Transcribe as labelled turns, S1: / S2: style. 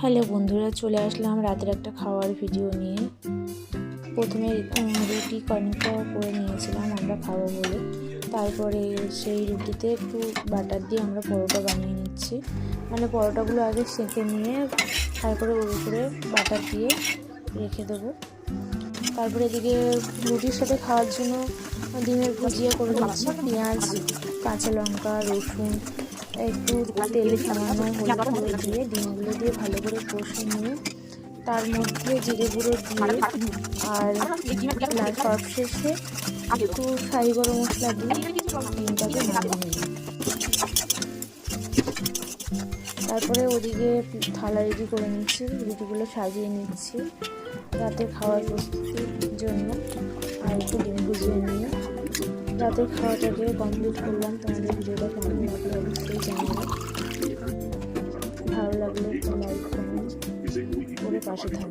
S1: Hello বন্ধুরা, চলে আসলাম রাতের একটা খাওয়ার ভিডিও নিয়ে। প্রথমে রুটি কর্নফ্লা করে নিয়েছিলাম আমরা খাবো বলে। তারপরে সেই রুটিতে একটু বাটার দিয়ে আমরা পরোটা বানিয়ে নিচ্ছি। মানে পরোটাগুলো আগে সেঁকে নিয়ে তারপরে ওর উপরে বাটার দিয়ে রেখে দেবো। তারপরে এদিকে রুটির সাথে খাওয়ার জন্য ডিমের ভুজিয়া করে নিচ্ছি। পেঁয়াজ, কাঁচা লঙ্কা, রসুন, একটু তেলে সামান্য হলুদ দিয়ে ডিমগুলো দিয়ে ভালো করে কষে নিয়ে তার মধ্যে জিরে গুঁড়ো দিয়ে আর সব শেষে একটু শাহি গরম মশলা দিয়ে ডিমটাকে নামিয়ে নিলাম। তারপরে ওদিকে থালা রেডি করে নিচ্ছি, রুটিগুলো সাজিয়ে নিচ্ছি রাতের খাওয়ার প্রস্তুতির জন্য। আর একটু ডিম ভুজিয়ে নিয়ে রাতের খাওয়াটাকে কমপ্লিট করলাম। তোমাদের ভিডিওটা কেমন লাগলো অবশ্যই জানাবো। ভালো লাগলে একটা লাইক কমেন্ট করে পাশে থাকবে।